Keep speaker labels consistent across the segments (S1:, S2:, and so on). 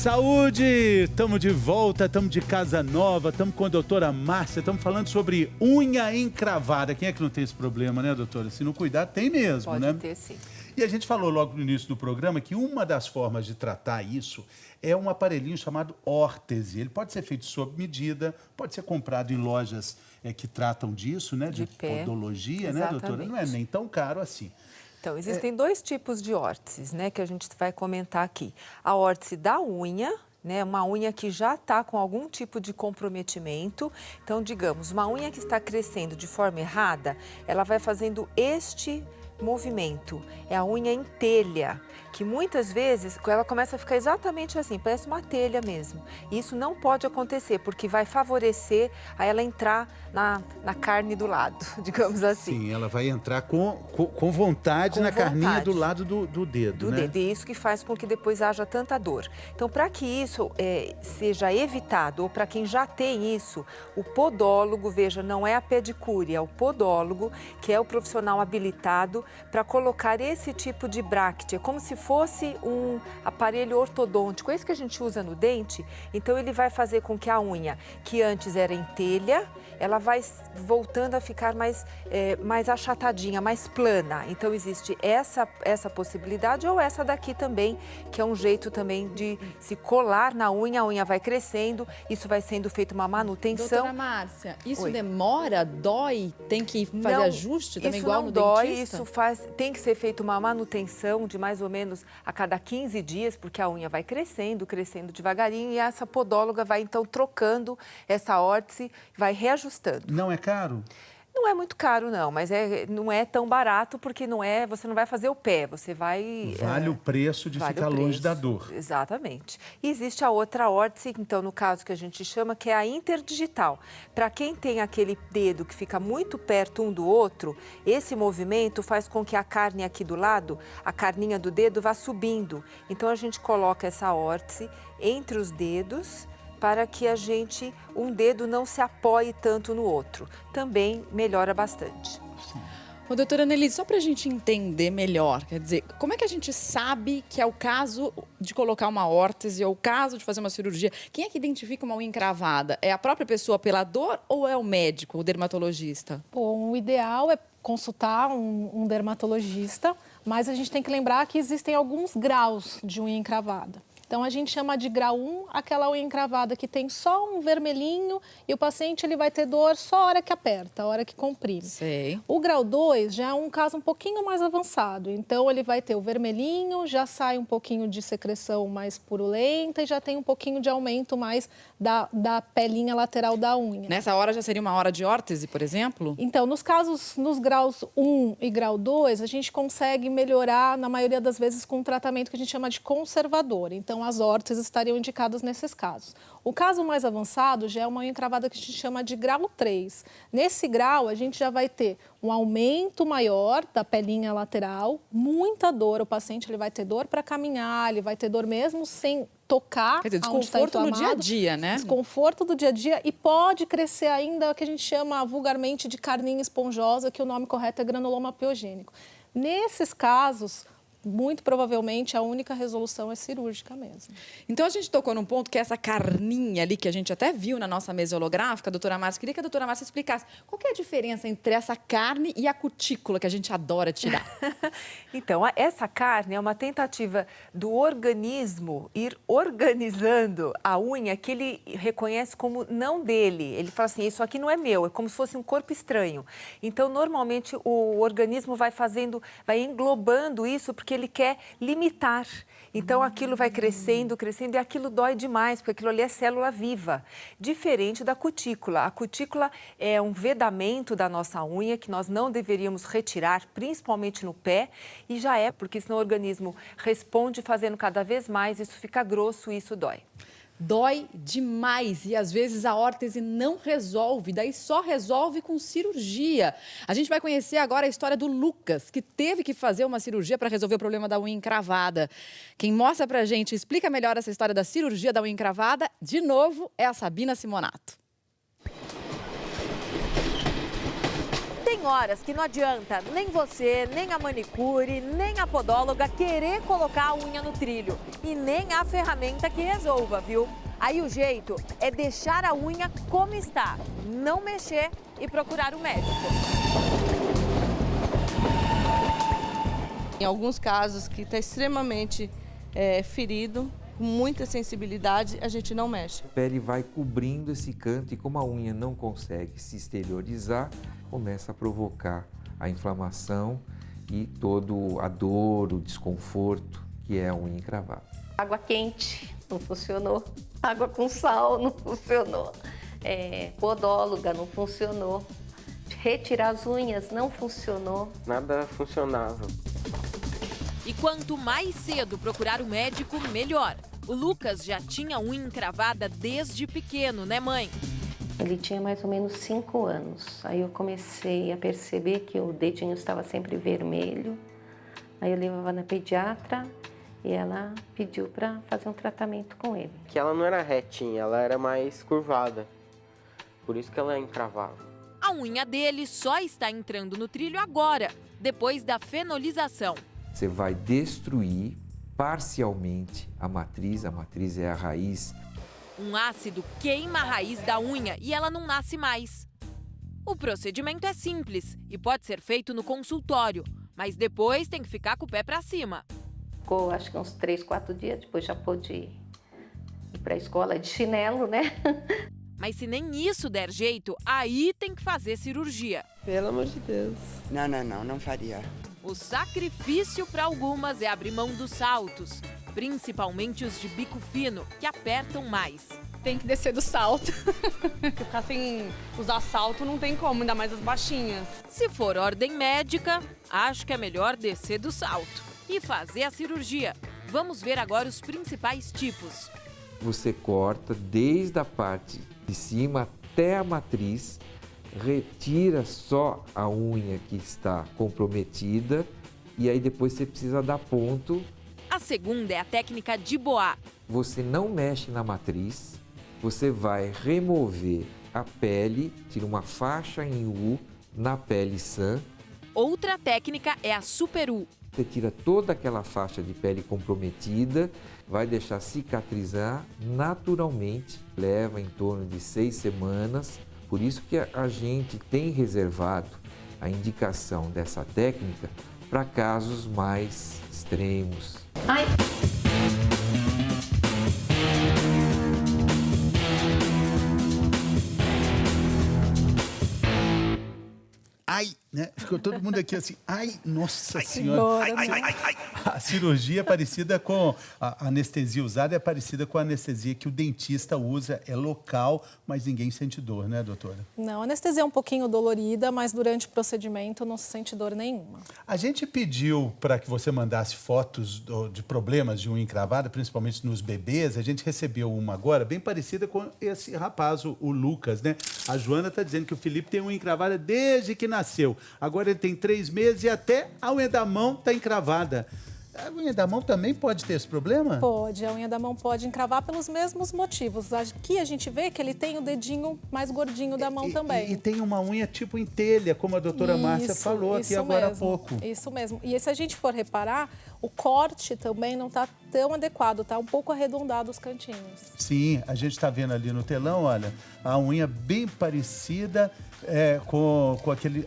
S1: Saúde! Estamos de volta, estamos de casa nova, estamos com a doutora Márcia, estamos falando sobre unha encravada. Quem é que não tem esse problema, né, doutora? Se não cuidar, tem mesmo,
S2: Pode
S1: né?
S2: Pode ter, sim.
S1: E a gente falou logo no início do programa que uma das formas de tratar isso é um aparelhinho chamado órtese. Ele pode ser feito sob medida, pode ser comprado em lojas que tratam disso, né? De podologia, né, doutora? Não é nem tão caro assim.
S2: Então, existem dois tipos de órteses, né, que a gente vai comentar aqui. A órtese da unha, né, uma unha que já está com algum tipo de comprometimento. Então, digamos, uma unha que está crescendo de forma errada, ela vai fazendo este movimento. É a unha em telha, que muitas vezes ela começa a ficar exatamente assim, parece uma telha mesmo. E isso não pode acontecer, porque vai favorecer a ela entrar na carne do lado, digamos assim.
S1: Sim, ela vai entrar com vontade na carninha do lado do dedo, né?
S2: E isso que faz com que depois haja tanta dor. Então, para que isso seja evitado, ou para quem já tem isso, o podólogo, veja, não é a pedicure, é o podólogo, que é o profissional habilitado para colocar esse tipo de bráctea, como se fosse um aparelho ortodôntico, é isso que a gente usa no dente. Então, ele vai fazer com que a unha, que antes era em telha, ela vai voltando a ficar mais achatadinha, mais plana. Então, existe essa possibilidade ou essa daqui também, que é um jeito também de se colar na unha, a unha vai crescendo, isso vai sendo feito uma manutenção.
S3: Doutora Márcia, isso demora, dói, tem que fazer ajuste também igual no dentista?
S2: Isso tem que ser feita uma manutenção de mais ou menos a cada 15 dias, porque a unha vai crescendo devagarinho e essa podóloga vai então trocando essa órtese, vai reajustando.
S1: Não é caro?
S2: Não é muito caro, não, mas não é tão barato, porque você não vai fazer o pé, você vai...
S1: Vale o preço de ficar longe da dor.
S2: Exatamente. E existe a outra órtese, então, no caso que a gente chama, que é a interdigital. Para quem tem aquele dedo que fica muito perto um do outro, esse movimento faz com que a carne aqui do lado, a carninha do dedo, vá subindo. Então, a gente coloca essa órtese entre os dedos, para que um dedo não se apoie tanto no outro. Também melhora bastante.
S3: Ô, doutora Annelise, só para a gente entender melhor, quer dizer, como é que a gente sabe que é o caso de colocar uma órtese ou o caso de fazer uma cirurgia? Quem é que identifica uma unha encravada? É a própria pessoa pela dor ou é o médico, o dermatologista?
S4: Bom, o ideal é consultar um dermatologista, mas a gente tem que lembrar que existem alguns graus de unha encravada. Então, a gente chama de grau 1 aquela unha encravada que tem só um vermelhinho e o paciente ele vai ter dor só a hora que aperta, a hora que comprime.
S3: Sei.
S4: O grau 2 já é um caso um pouquinho mais avançado. Então, ele vai ter o vermelhinho, já sai um pouquinho de secreção mais purulenta e já tem um pouquinho de aumento mais da pelinha lateral da unha.
S3: Nessa hora já seria uma hora de órtese, por exemplo?
S4: Então, nos graus 1 e grau 2, a gente consegue melhorar, na maioria das vezes, com um tratamento que a gente chama de conservador. Então, as órteses estariam indicadas nesses casos. O caso mais avançado já é uma unha encravada que a gente chama de grau 3. Nesse grau, a gente já vai ter um aumento maior da pelinha lateral, muita dor. O paciente ele vai ter dor para caminhar, ele vai ter dor mesmo sem tocar.
S3: Quer dizer, desconforto no dia a dia, né?
S4: Desconforto do dia a dia e pode crescer ainda o que a gente chama vulgarmente de carninha esponjosa, que o nome correto é granuloma piogênico. Nesses casos, muito provavelmente a única resolução é cirúrgica mesmo.
S3: Então, a gente tocou num ponto que é essa carninha ali, que a gente até viu na nossa mesa holográfica, doutora Márcia. Queria que a doutora Márcia explicasse qual que é a diferença entre essa carne e a cutícula, que a gente adora tirar.
S2: Então, essa carne é uma tentativa do organismo ir organizando a unha que ele reconhece como não dele. Ele fala assim, isso aqui não é meu, é como se fosse um corpo estranho. Então, normalmente, o organismo vai englobando isso, porque ele quer limitar. Então, aquilo vai crescendo e aquilo dói demais, porque aquilo ali é célula viva. Diferente da cutícula. A cutícula é um vedamento da nossa unha que nós não deveríamos retirar, principalmente no pé, e já porque senão o organismo responde fazendo cada vez mais, isso fica grosso e isso dói.
S3: Dói demais e às vezes a órtese não resolve, daí só resolve com cirurgia. A gente vai conhecer agora a história do Lucas, que teve que fazer uma cirurgia para resolver o problema da unha encravada. Quem mostra pra gente, explica melhor essa história da cirurgia da unha encravada, de novo, é a Sabina Simonato.
S5: Tem horas que não adianta nem você, nem a manicure, nem a podóloga querer colocar a unha no trilho. E nem a ferramenta que resolva, viu? Aí o jeito é deixar a unha como está, não mexer e procurar o médico.
S6: Em alguns casos que está extremamente ferido, com muita sensibilidade, a gente não mexe.
S7: A pele vai cobrindo esse canto e como a unha não consegue se exteriorizar, começa a provocar a inflamação e todo a dor, o desconforto que é a unha encravada.
S8: Água quente não funcionou, água com sal não funcionou, podóloga não funcionou, retirar as unhas não funcionou.
S9: Nada funcionava.
S10: E quanto mais cedo procurar o médico, melhor. O Lucas já tinha unha encravada desde pequeno, né, mãe?
S8: Ele tinha mais ou menos 5 anos. Aí eu comecei a perceber que o dedinho estava sempre vermelho. Aí eu levava na pediatra e ela pediu para fazer um tratamento com ele.
S9: Que ela não era retinha, ela era mais curvada. Por isso que ela encravava.
S10: A unha dele só está entrando no trilho agora, depois da fenolização.
S7: Você vai destruir parcialmente a matriz é a raiz.
S10: Um ácido queima a raiz da unha e ela não nasce mais. O procedimento é simples e pode ser feito no consultório, mas depois tem que ficar com o pé para cima.
S8: Ficou acho que uns 3, 4 dias, depois já pôde ir para a escola de chinelo, né?
S10: Mas se nem isso der jeito, aí tem que fazer cirurgia.
S6: Pelo amor de Deus.
S11: Não faria.
S10: O sacrifício para algumas é abrir mão dos saltos, principalmente os de bico fino, que apertam mais.
S3: Tem que descer do salto. Ficar sem usar salto não tem como, ainda mais as baixinhas.
S10: Se for ordem médica, acho que é melhor descer do salto e fazer a cirurgia. Vamos ver agora os principais tipos.
S7: Você corta desde a parte de cima até a matriz, retira só a unha que está comprometida e aí depois você precisa dar ponto.
S10: A segunda é a técnica de Bois.
S7: Você não mexe na matriz, você vai remover a pele, tira uma faixa em U na pele sã.
S10: Outra técnica é a Super U.
S7: Você tira toda aquela faixa de pele comprometida, vai deixar cicatrizar naturalmente, leva em torno de 6 semanas. Por isso que a gente tem reservado a indicação dessa técnica para casos mais extremos.
S8: Ai.
S1: Ai, né? Ficou todo mundo aqui assim, ai, nossa senhora. A cirurgia é parecida com a anestesia usada, é parecida com a anestesia que o dentista usa, é local, mas ninguém sente dor, né, doutora?
S4: Não, a anestesia é um pouquinho dolorida, mas durante o procedimento não se sente dor nenhuma.
S1: A gente pediu para que você mandasse fotos de problemas de unha encravada, principalmente nos bebês. A gente recebeu uma agora bem parecida com esse rapaz, o Lucas, né? A Joana está dizendo que o Felipe tem unha encravada desde que nasceu. Agora ele tem 3 meses e até a unha da mão está encravada. A unha da mão também pode ter esse problema?
S4: Pode, a unha da mão pode encravar pelos mesmos motivos. Aqui a gente vê que ele tem o dedinho mais gordinho da mão também.
S1: E tem uma unha tipo em telha, como a doutora Márcia falou aqui agora há pouco.
S4: Isso mesmo. E se a gente for reparar, o corte também não está tão adequado, está um pouco arredondado os cantinhos.
S1: Sim, a gente está vendo ali no telão, olha, a unha bem parecida com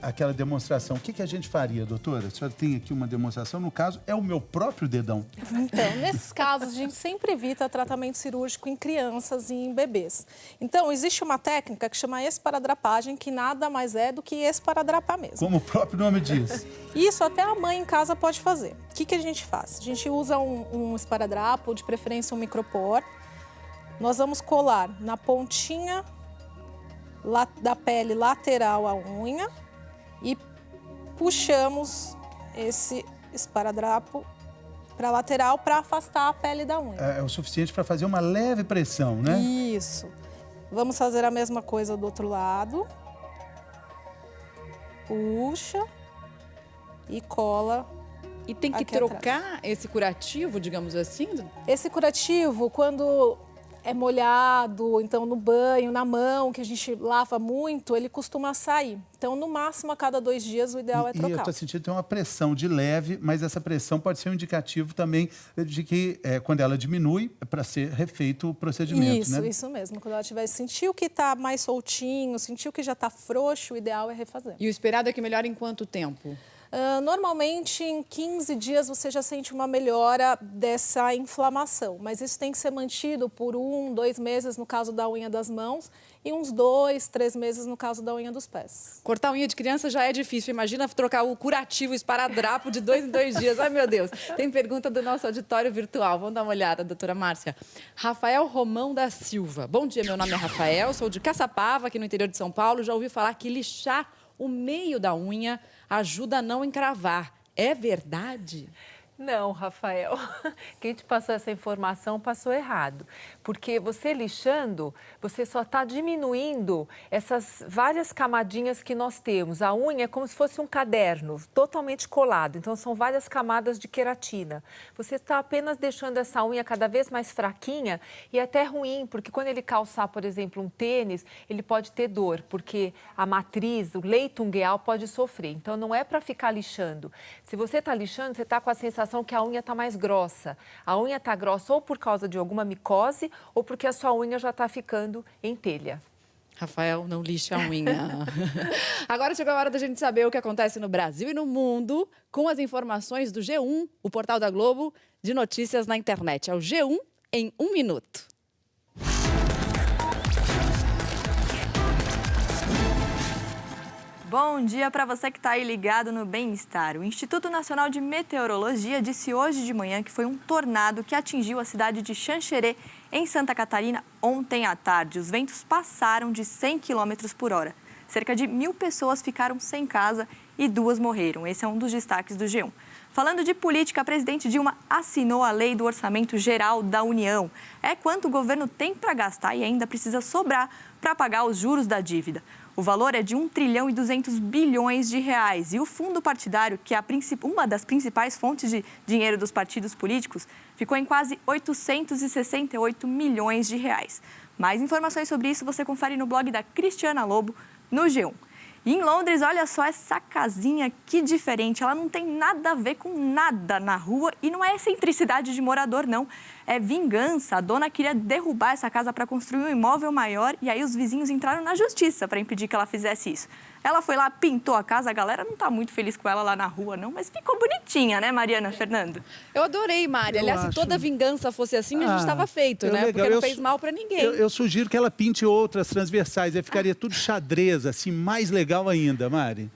S1: aquela demonstração. O que a gente faria, doutora? A senhora tem aqui uma demonstração, no caso, é o meu próprio dedão.
S4: Então, nesses casos, a gente sempre evita tratamento cirúrgico em crianças e em bebês. Então, existe uma técnica que chama esparadrapagem, que nada mais é do que esparadrapar mesmo.
S1: Como o próprio nome diz.
S4: Isso até a mãe em casa pode fazer. O que a gente faz? A gente usa um esparadrapo, de preferência um micropor. Nós vamos colar na pontinha da pele lateral à unha e puxamos esse esparadrapo para a lateral para afastar a pele da unha.
S1: É o suficiente para fazer uma leve pressão, né?
S4: Isso. Vamos fazer a mesma coisa do outro lado. Puxa e cola.
S3: E tem que trocar esse curativo, digamos assim?
S4: Esse curativo, quando é molhado, então no banho, na mão, que a gente lava muito, ele costuma sair. Então, no máximo, a cada 2 dias, o ideal é trocar.
S1: E eu estou sentindo que tem uma pressão de leve, mas essa pressão pode ser um indicativo também de que, quando ela diminui, é para ser refeito o procedimento, né?
S4: Isso mesmo. Quando ela sentiu que está mais soltinho, sentiu que já está frouxo, o ideal é refazer.
S3: E o esperado é que melhore em quanto tempo?
S4: Normalmente, em 15 dias, você já sente uma melhora dessa inflamação. Mas isso tem que ser mantido por 1, 2 meses, no caso da unha das mãos, e uns 2, 3 meses no caso da unha dos pés.
S3: Cortar unha de criança já é difícil. Imagina trocar o curativo esparadrapo de 2 em 2 dias. Ai, meu Deus. Tem pergunta do nosso auditório virtual. Vamos dar uma olhada, doutora Márcia. Rafael Romão da Silva. Bom dia, meu nome é Rafael, sou de Caçapava, aqui no interior de São Paulo. Já ouvi falar que lixar o meio da unha ajuda a não encravar. É verdade?
S2: Não, Rafael. Quem te passou essa informação passou errado. Porque você lixando, você só está diminuindo essas várias camadinhas que nós temos. A unha é como se fosse um caderno, totalmente colado. Então, são várias camadas de queratina. Você está apenas deixando essa unha cada vez mais fraquinha e até ruim, porque quando ele calçar, por exemplo, um tênis, ele pode ter dor, porque a matriz, o leito ungueal pode sofrer. Então, não é para ficar lixando. Se você está lixando, você está com a sensação que a unha está mais grossa. A unha está grossa ou por causa de alguma micose ou porque a sua unha já está ficando em telha.
S3: Rafael, não lixe a unha. Agora chegou a hora da gente saber o que acontece no Brasil e no mundo com as informações do G1, o portal da Globo de notícias na internet. É o G1 em 1 minuto.
S11: Bom dia para você que está aí ligado no Bem-Estar. O Instituto Nacional de Meteorologia disse hoje de manhã que foi um tornado que atingiu a cidade de Xanxerê, em Santa Catarina, ontem à tarde. Os ventos passaram de 100 km por hora. Cerca de 1.000 pessoas ficaram sem casa e 2 morreram. Esse é um dos destaques do G1. Falando de política, a presidente Dilma assinou a Lei do Orçamento Geral da União. É quanto o governo tem para gastar e ainda precisa sobrar para pagar os juros da dívida. O valor é de 1 trilhão e 200 bilhões de reais. E o fundo partidário, que é uma das principais fontes de dinheiro dos partidos políticos, ficou em quase 868 milhões de reais. Mais informações sobre isso você confere no blog da Cristiana Lobo, no G1. E em Londres, olha só essa casinha, que diferente. Ela não tem nada a ver com nada na rua e não é excentricidade de morador, não. É vingança. A dona queria derrubar essa casa para construir um imóvel maior e aí os vizinhos entraram na justiça para impedir que ela fizesse isso. Ela foi lá, pintou a casa, a galera não está muito feliz com ela lá na rua, não, mas ficou bonitinha, né, Mariana, Fernando?
S3: Eu adorei, Mari. Aliás, se toda vingança fosse assim, a gente estava feito, né?
S1: Legal.
S3: Porque não fez mal para ninguém.
S1: Eu sugiro que ela pinte outras transversais, aí ficaria tudo xadrez, assim, mais legal ainda, Mari.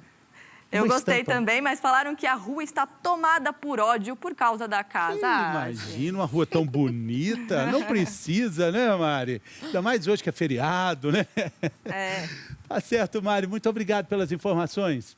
S11: Eu gostei também, mas falaram que a rua está tomada por ódio por causa da casa.
S1: Imagina uma rua tão bonita, não precisa, né, Mari? Ainda mais hoje que é feriado, né?
S11: É.
S1: Tá certo, Mari. Muito obrigado pelas informações.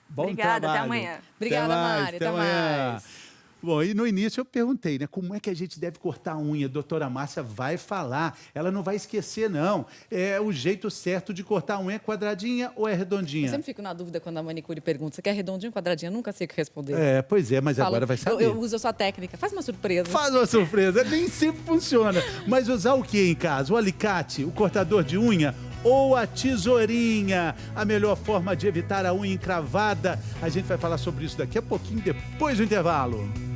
S1: Bom
S11: Obrigada,
S1: trabalho.
S11: até amanhã.
S3: Obrigada, Mari. Até mais.
S1: Bom, e no início eu perguntei, né, como é que a gente deve cortar a unha? A doutora Márcia vai falar, ela não vai esquecer, não. É o jeito certo de cortar a unha, é quadradinha ou é redondinha?
S3: Eu sempre fico na dúvida quando a manicure pergunta, você quer redondinho ou quadradinha? Eu nunca sei o que responder.
S1: Pois é, mas agora vai saber.
S3: Eu uso a sua técnica, faz uma surpresa.
S1: Faz uma surpresa, nem sempre funciona. Mas usar o que em casa? O alicate, o cortador de unha ou a tesourinha? A melhor forma de evitar a unha encravada. A gente vai falar sobre isso daqui a pouquinho, depois do intervalo.